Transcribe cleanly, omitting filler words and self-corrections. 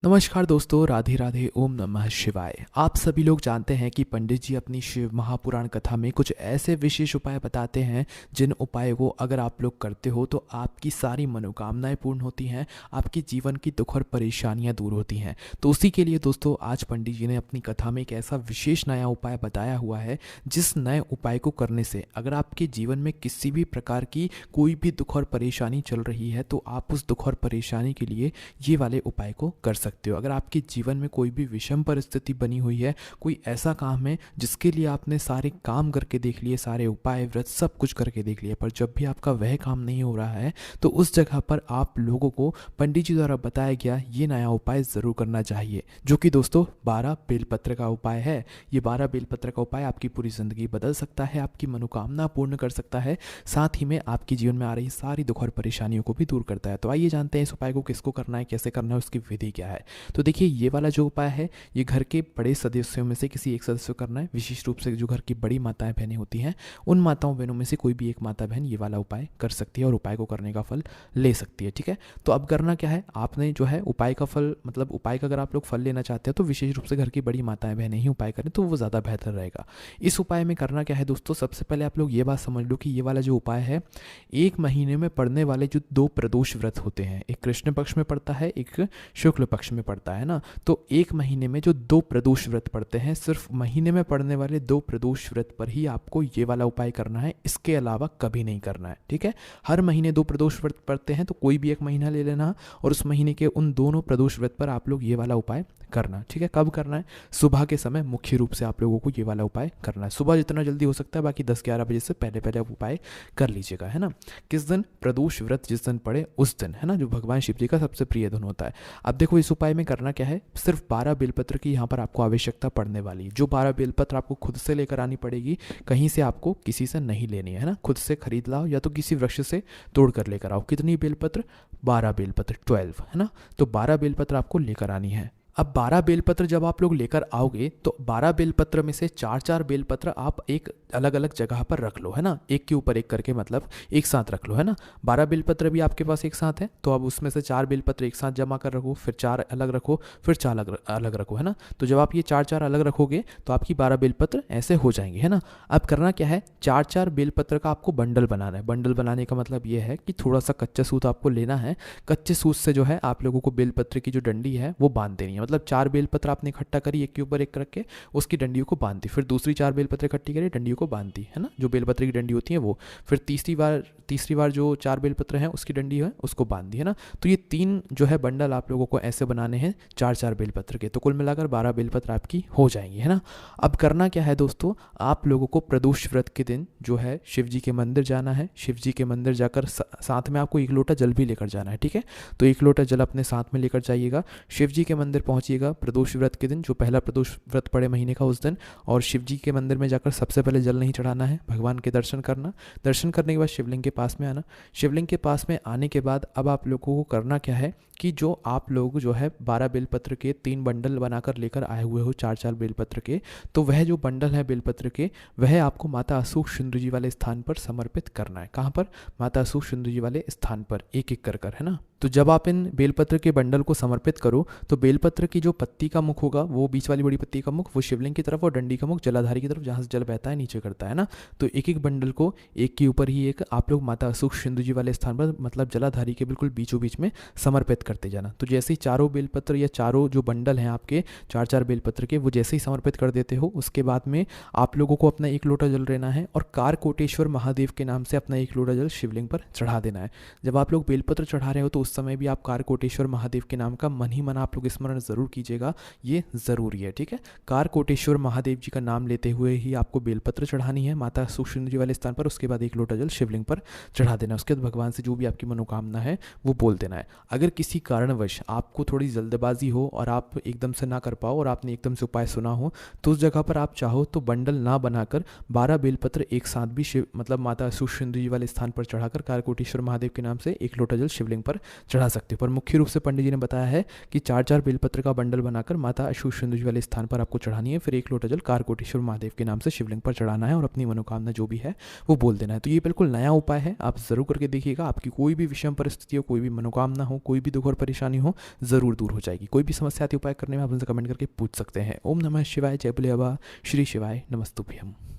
नमस्कार दोस्तों, राधे राधे, ओम नमः शिवाय। आप सभी लोग जानते हैं कि पंडित जी अपनी शिव महापुराण कथा में कुछ ऐसे विशेष उपाय बताते हैं जिन उपायों को अगर आप लोग करते हो तो आपकी सारी मनोकामनाएं पूर्ण होती हैं, आपके जीवन की दुख और परेशानियां दूर होती हैं। तो उसी के लिए दोस्तों आज पंडित जी ने अपनी कथा में एक ऐसा विशेष नया उपाय बताया हुआ है जिस नए उपाय को करने से अगर आपके जीवन में किसी भी प्रकार की कोई भी दुख और परेशानी चल रही है तो आप उस दुख और परेशानी के लिए ये वाले उपाय को कर सकते हो। अगर आपके जीवन में कोई भी विषम परिस्थिति बनी हुई है, कोई ऐसा काम है जिसके लिए आपने सारे काम करके देख लिए, सारे उपाय व्रत सब कुछ करके देख लिए, पर जब भी आपका वह काम नहीं हो रहा है तो उस जगह पर आप लोगों को पंडित जी द्वारा बताया गया ये नया उपाय ज़रूर करना चाहिए, जो कि दोस्तों 12 बेलपत्र का उपाय है। ये 12 बेलपत्र का उपाय आपकी पूरी ज़िंदगी बदल सकता है, आपकी मनोकामना पूर्ण कर सकता है, साथ ही में आपके जीवन में आ रही सारी दुख और परेशानियों को भी दूर करता है। तो आइए जानते हैं इस उपाय को किसको करना है, कैसे करना है, उसकी विधि क्या है। तो देखिए ये वाला जो उपाय है ये घर के बड़े सदस्यों में से किसी एक सदस्य को करना है, विशेष रूप से जो घर की बड़ी माताएं बहनें होती हैं उन माताओं बहनों में से कोई भी एक माता बहन ये वाला उपाय कर सकती है और उपाय को करने का फल ले सकती है। ठीक है, तो अब करना क्या है, आपने जो है उपाय का फल मतलब उपाय का अगर आप लोग फल लेना चाहते हैं तो विशेष रूप से घर की बड़ी माताएं बहनें ही उपाय करें तो वो ज़्यादा बेहतर रहेगा। इस उपाय में करना क्या है दोस्तों, सबसे पहले आप लोग ये बात समझ लो कि ये वाला जो उपाय है एक महीने में पड़ने वाले जो 2 प्रदोष व्रत होते हैं, एक कृष्ण पक्ष में पड़ता है, एक शुक्ल पक्ष में पड़ता है ना। तो एक महीने में जो 2 प्रदोष व्रत पड़ते हैं, सिर्फ महीने में पड़ने वाले 2 प्रदोष व्रत पर ही आपको ये वाला उपाय करना है, इसके अलावा कभी नहीं करना है। ठीक है, हर महीने 2 प्रदोष व्रत पड़ते हैं तो कोई भी एक महीना ले लेना और उस महीने के उन दोनों प्रदोष व्रत पर आप लोग ये वाला उपाय करना। ठीक है, कब करना है, सुबह के समय मुख्य रूप से आप लोगों को ये वाला उपाय करना है, सुबह जितना जल्दी हो सकता है, बाकी 10-11 बजे से पहले पहले आप उपाय कर लीजिएगा, है ना। किस दिन, प्रदोष व्रत जिस दिन पड़े उस दिन, है ना, जो भगवान शिव जी का सबसे प्रिय दिन होता है। अब देखो इस उपाय में करना क्या है, सिर्फ 12 बेलपत्र की यहाँ पर आपको आवश्यकता पड़ने वाली है। जो 12 बेलपत्र आपको खुद से लेकर आनी पड़ेगी, कहीं से आपको किसी से नहीं लेनी है ना, खुद से खरीद लाओ या तो किसी वृक्ष से तोड़ कर लेकर आओ। कितनी बेलपत्र, 12 बेलपत्र, 12, है ना। तो 12 बेलपत्र आपको लेकर आनी है। अब 12 बेलपत्र जब आप लोग लेकर आओगे तो 12 बेलपत्र में से 4-4 बेलपत्र आप एक अलग अलग जगह पर रख लो, है ना, एक के ऊपर एक करके, मतलब एक साथ रख लो, है ना। 12 बेलपत्र भी आपके पास एक साथ है तो अब उसमें से 4 बेलपत्र एक साथ जमा कर रखो, फिर 4 अलग रखो, फिर 4 अलग रखो, है ना। तो जब आप ये 4-4 अलग रखोगे तो आपकी 12 बेलपत्र ऐसे हो जाएंगे, है ना। अब करना क्या है, 4-4 बेलपत्र का आपको बंडल बनाना है। बंडल बनाने का मतलब ये है कि थोड़ा सा कच्चा सूत आपको लेना है, कच्चे सूत से जो है आप लोगों को बेलपत्र की जो डंडी है वो बांध देनी है। मतलब 4 बेलपत्र आपने इकट्ठा करी एक के ऊपर एक रख के, उसकी डंडियों को बांध दी, फिर दूसरी 4 बेलपत्र इकट्ठी करी, डंडियों को बांध दी, है ना, जो बेलपत्र की डंडी होती है वो, फिर तीसरी बार जो 4 बेलपत्र है उसकी डंडी है उसको बांध दी, है ना। तो ये 3 जो है बंडल आप लोगों को ऐसे बनाने हैं 4-4 बेलपत्र के, तो कुल मिलाकर 12 बेलपत्र आपकी हो जाएंगी, है ना। अब करना क्या है दोस्तों, आप लोगों को प्रदोष व्रत के दिन जो है शिव जी के मंदिर जाना है। शिव जी के मंदिर जाकर साथ में आपको 1 लोटा जल भी लेकर जाना है। ठीक है, तो 1 लोटा जल अपने साथ में लेकर जाइएगा, शिव जी के मंदिर पहुंचिएगा प्रदोष व्रत के दिन, जो पहला प्रदोष व्रत पड़े महीने का उस दिन, और शिव जी के मंदिर में जाकर सबसे पहले जल नहीं चढ़ाना है, भगवान के दर्शन करना। दर्शन करने के बाद शिवलिंग के पास में आना। शिवलिंग के पास में आने के बाद अब आप लोगों को करना क्या है कि जो आप लोग जो है 12 बेलपत्र के 3 बंडल बनाकर लेकर आए हुए हो 4-4 बेलपत्र के, तो वह जो बंडल है बेलपत्र के वह आपको माता अशोक सुंदर जी वाले स्थान पर समर्पित करना है। कहाँ पर, माता अशोक सुंदर जी वाले स्थान पर, एक एक कर, है ना। तो जब आप इन बेलपत्र के बंडल को समर्पित करो तो बेलपत्र की जो पत्ती का मुख होगा, वो बीच वाली बड़ी पत्ती का मुख वो शिवलिंग की तरफ और डंडी का मुख जलाधारी की तरफ, जहाँ से जल बहता है नीचे करता है ना। तो एक एक बंडल को एक के ऊपर ही एक आप लोग माता अशोक सिंधु जी वाले स्थान पर, मतलब जलाधारी के बिल्कुल बीचों बीच में समर्पित करते जाना। तो जैसे ही चारों बेलपत्र या चारों जो बंडल हैं आपके 4-4 बेलपत्र के, वो जैसे ही समर्पित कर देते हो, उसके बाद में आप लोगों को अपना 1 लोटा जल लेना है और कारकोटेश्वर महादेव के नाम से अपना 1 लोटा जल शिवलिंग पर चढ़ा देना है। जब आप लोग बेलपत्र चढ़ा रहे हो तो उस समय भी आप कारकोटेश्वर महादेव के नाम का मन ही मन आप लोग स्मरण जरूर कीजिएगा, ये जरूरी है। ठीक है, कारकोटेश्वर महादेव जी का नाम लेते हुए ही आपको बेलपत्र चढ़ानी है माता सुखसिंधु जी वाले स्थान पर, उसके बाद 1 लोटा जल शिवलिंग पर चढ़ा देना। उसके बाद भगवान से जो भी आपकी मनोकामना है वो बोल देना है। अगर किसी कारणवश आपको थोड़ी जल्दबाजी हो और आप एकदम से ना कर पाओ और आपने एकदम से उपाय सुना हो तो उस जगह पर आप चाहो तो बंडल ना बनाकर 12 बेलपत्र एक साथ भी शिव मतलब माता सुखसिंधु जी वाले स्थान पर चढ़ाकर कारकोटेश्वर महादेव के नाम से 1 लोटा जल शिवलिंग पर चढ़ा सकते हो। पर मुख्य रूप से पंडित जी ने बताया है कि 4-4 बेलपत्र का बंडल बनाकर माता अशुभ वाले स्थान पर आपको चढ़ानी है, फिर 1 लोटा जल कारकोटेश्वर महादेव के नाम से शिवलिंग पर चढ़ाना है और अपनी मनोकामना जो भी है वो बोल देना है। तो ये बिल्कुल नया उपाय है, आप ज़रूर करके देखिएगा। आपकी कोई भी विषम परिस्थिति हो, कोई भी मनोकामना हो, कोई भी दुख और परेशानी हो, ज़रूर दूर हो जाएगी। कोई भी समस्या आती उपाय करने में आप उनसे कमेंट करके पूछ सकते हैं। ओम नमः शिवाय, जय भोले बाबा, श्री शिवाय, नमस्तुभ्यम।